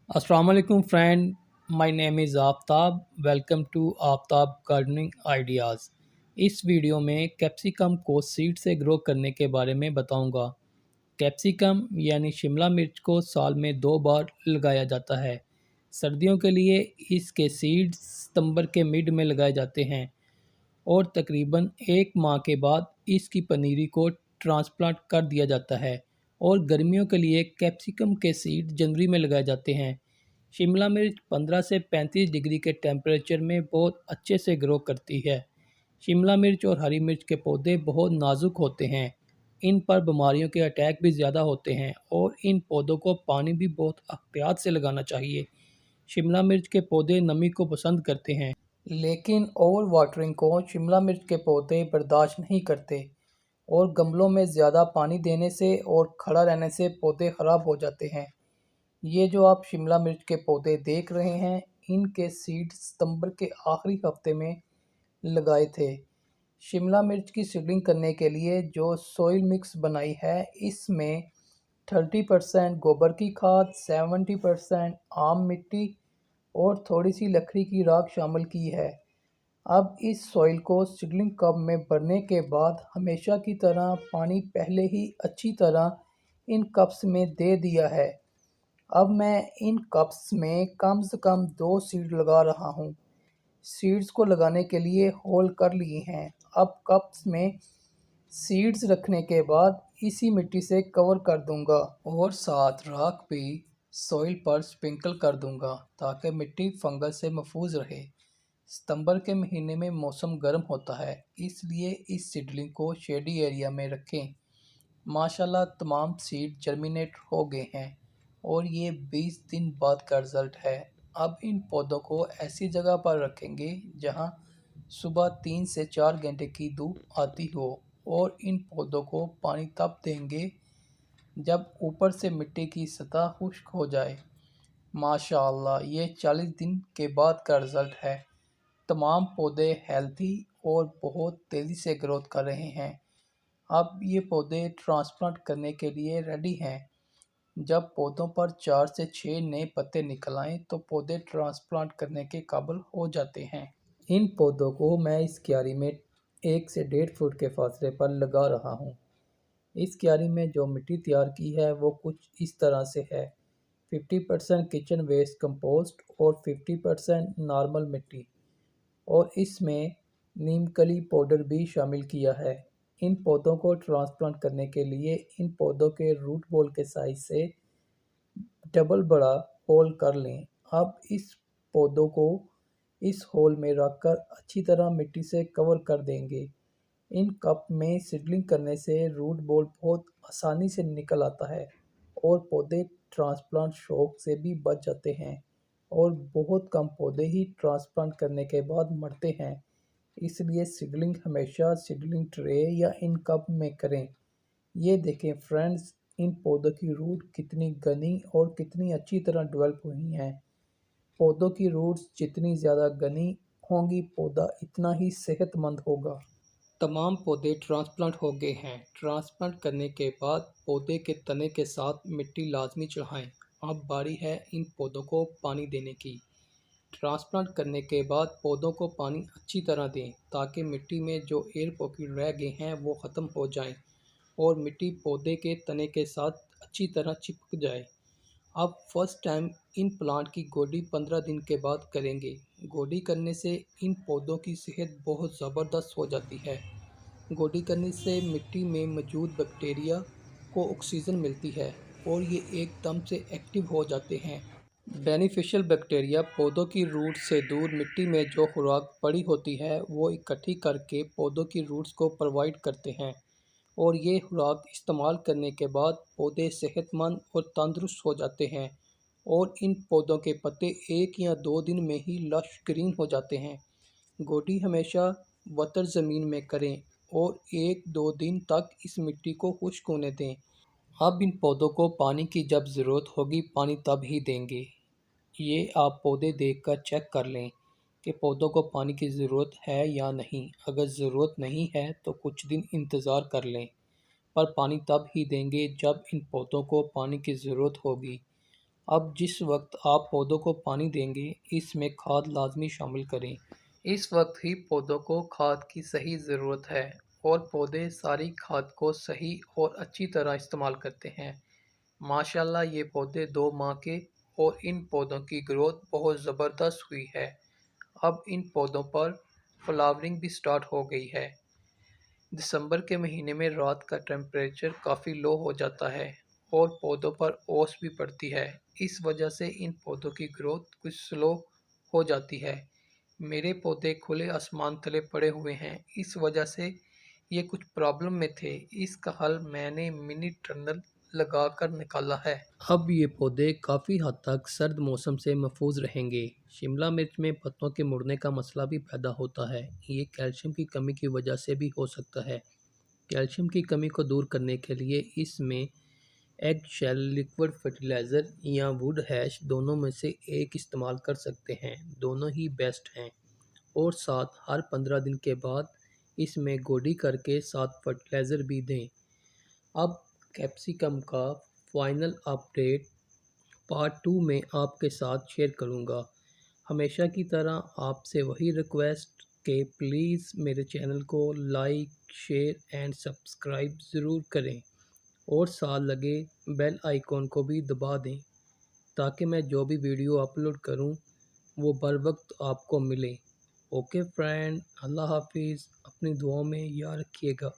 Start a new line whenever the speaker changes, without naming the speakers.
अस्सलाम वालेकुम friend, my name is Aftab. Welcome to Aftab gardening ideas. इस वीडियो में कैप्सिकम को सीड से ग्रो करने के बारे में बताऊंगा। कैप्सिकम यानी शिमला मिर्च को साल में 2 बार लगाया जाता है। सर्दियों के लिए इसके सीड्स सितंबर के मिड में लगाए जाते हैं और तकरीबन 1 माह के बाद इसकी पनीरी को ट्रांसप्लांट कर दिया जाता है और गर्मियों के लिए कैप्सिकम के सीड जनवरी में लगाए जाते हैं। शिमला मिर्च 15 से 35 डिग्री के टेम्परेचर में बहुत अच्छे से ग्रो करती है। शिमला मिर्च और हरी मिर्च के पौधे बहुत नाजुक होते हैं। इन पर बीमारियों के अटैक भी ज़्यादा होते हैं और इन पौधों को पानी भी बहुत एहतियात से लगाना चाहिए। शिमला मिर्च के पौधे नमी को पसंद करते हैं, लेकिन ओवर वाटरिंग को शिमला मिर्च के पौधे बर्दाश्त नहीं करते और गमलों में ज़्यादा पानी देने से और खड़ा रहने से पौधे ख़राब हो जाते हैं। ये जो आप शिमला मिर्च के पौधे देख रहे हैं, इनके सीड सितंबर के आखिरी हफ्ते में लगाए थे। शिमला मिर्च की सीडलिंग करने के लिए जो सॉइल मिक्स बनाई है, इसमें 30% गोबर की खाद, 70% आम मिट्टी और थोड़ी सी लकड़ी की राख शामिल की है। अब इस सॉइल को सीडलिंग कप में भरने के बाद हमेशा की तरह पानी पहले ही अच्छी तरह इन कप्स में दे दिया है। अब मैं इन कप्स में कम से कम 2 सीड लगा रहा हूँ। सीड्स को लगाने के लिए होल कर लिए हैं। अब कप्स में सीड्स रखने के बाद इसी मिट्टी से कवर कर दूंगा और साथ राख भी सॉइल पर स्प्रिंकल कर दूंगा ताकि मिट्टी फंगस से महफूज रहे। सितंबर के महीने में मौसम गर्म होता है, इसलिए इस सीडलिंग को शेडी एरिया में रखें। माशाल्लाह तमाम सीड जर्मिनेट हो गए हैं और ये 20 दिन बाद का रिज़ल्ट है। अब इन पौधों को ऐसी जगह पर रखेंगे जहां सुबह 3 से 4 घंटे की धूप आती हो और इन पौधों को पानी तब देंगे जब ऊपर से मिट्टी की सतह खुश्क हो जाए। माशाल्लाह ये 40 दिन के बाद का रिज़ल्ट है। तमाम पौधे हेल्थी और बहुत तेज़ी से ग्रोथ कर रहे हैं। अब ये पौधे ट्रांसप्लांट करने के लिए रेडी हैं। जब पौधों पर 4 से 6 नए पत्ते निकल आएं तो पौधे ट्रांसप्लांट करने के काबिल हो जाते हैं। इन पौधों को मैं इस क्यारी में 1 से 1.5 फुट के फासले पर लगा रहा हूँ। इस क्यारी में जो मिट्टी तैयार की है वो कुछ इस तरह से है: 50% किचन वेस्ट कंपोस्ट और 50% नॉर्मल मिट्टी, और इसमें नीम कली पाउडर भी शामिल किया है। इन पौधों को ट्रांसप्लांट करने के लिए इन पौधों के रूट बॉल के साइज से डबल बड़ा होल कर लें। अब इस पौधों को इस होल में रखकर अच्छी तरह मिट्टी से कवर कर देंगे। इन कप में सीडलिंग करने से रूट बॉल बहुत आसानी से निकल आता है और पौधे ट्रांसप्लांट शौक से भी बच जाते हैं और बहुत कम पौधे ही ट्रांसप्लांट करने के बाद मरते हैं। इसलिए सीडलिंग हमेशा सीडलिंग ट्रे या इन कप में करें। ये देखें फ्रेंड्स, इन पौधों की रूट कितनी घनी और कितनी अच्छी तरह डेवलप हुई हैं। पौधों की रूट्स जितनी ज़्यादा घनी होंगी, पौधा इतना ही सेहतमंद होगा। तमाम पौधे ट्रांसप्लांट हो गए हैं। ट्रांसप्लांट करने के बाद पौधे के तने के साथ मिट्टी लाजमी चढ़ाएं। अब बारी है इन पौधों को पानी देने की। ट्रांसप्लांट करने के बाद पौधों को पानी अच्छी तरह दें ताकि मिट्टी में जो एयर पॉकेट रह गए हैं वो ख़त्म हो जाएं और मिट्टी पौधे के तने के साथ अच्छी तरह चिपक जाए। अब फर्स्ट टाइम इन प्लांट की गोडी 15 दिन के बाद करेंगे। गोडी करने से इन पौधों की सेहत बहुत ज़बरदस्त हो जाती है। गोडी करने से मिट्टी में मौजूद बैक्टीरिया को ऑक्सीजन मिलती है और ये एकदम से एक्टिव हो जाते हैं। बेनिफिशियल बैक्टीरिया पौधों की रूट से दूर मिट्टी में जो खुराक पड़ी होती है वो इकट्ठी करके पौधों की रूट्स को प्रोवाइड करते हैं और ये खुराक इस्तेमाल करने के बाद पौधे सेहतमंद और तंदुरुस्त हो जाते हैं और इन पौधों के पत्ते 1 या 2 दिन में ही लश ग्रीन हो जाते हैं। गोडी हमेशा वतर ज़मीन में करें और 1-2 दिन तक इस मिट्टी को खुश्क होने दें। अब इन पौधों को पानी की जब ज़रूरत होगी पानी तब ही देंगे। ये आप पौधे देखकर चेक कर लें कि पौधों को पानी की ज़रूरत है या नहीं। अगर ज़रूरत नहीं है तो कुछ दिन इंतज़ार कर लें, पर पानी तब ही देंगे जब इन पौधों को पानी की ज़रूरत होगी। अब जिस वक्त आप पौधों को पानी देंगे, इसमें खाद लाजमी शामिल करें। इस वक्त ही पौधों को खाद की सही ज़रूरत है और पौधे सारी खाद को सही और अच्छी तरह इस्तेमाल करते हैं। माशाल्लाह ये पौधे 2 माह के और इन पौधों की ग्रोथ बहुत ज़बरदस्त हुई है। अब इन पौधों पर फ्लावरिंग भी स्टार्ट हो गई है। दिसंबर के महीने में रात का टेम्परेचर काफ़ी लो हो जाता है और पौधों पर ओस भी पड़ती है। इस वजह से इन पौधों की ग्रोथ कुछ स्लो हो जाती है। मेरे पौधे खुले आसमान तले पड़े हुए हैं, इस वजह से ये कुछ प्रॉब्लम में थे। इसका हल मैंने मिनी टनल लगाकर निकाला है। अब ये पौधे काफ़ी हद तक सर्द मौसम से महफूज रहेंगे। शिमला मिर्च में पत्तों के मुड़ने का मसला भी पैदा होता है। ये कैल्शियम की कमी की वजह से भी हो सकता है। कैल्शियम की कमी को दूर करने के लिए इसमें एग शेल लिक्विड फर्टिलाइज़र या वुड हैश दोनों में से एक इस्तेमाल कर सकते हैं। दोनों ही बेस्ट हैं। और साथ हर 15 दिन के बाद इसमें गोडी करके साथ फर्टिलाइज़र भी दें। अब कैप्सिकम का फाइनल अपडेट पार्ट 2 में आपके साथ शेयर करूंगा। हमेशा की तरह आपसे वही रिक्वेस्ट कि प्लीज़ मेरे चैनल को लाइक, शेयर एंड सब्सक्राइब ज़रूर करें और साथ लगे बेल आइकॉन को भी दबा दें ताकि मैं जो भी वीडियो अपलोड करूं वो बर वक्त आपको मिले। ओके फ्रेंड, अल्लाह हाफिज़। अपनी दुआओं में याद रखिएगा।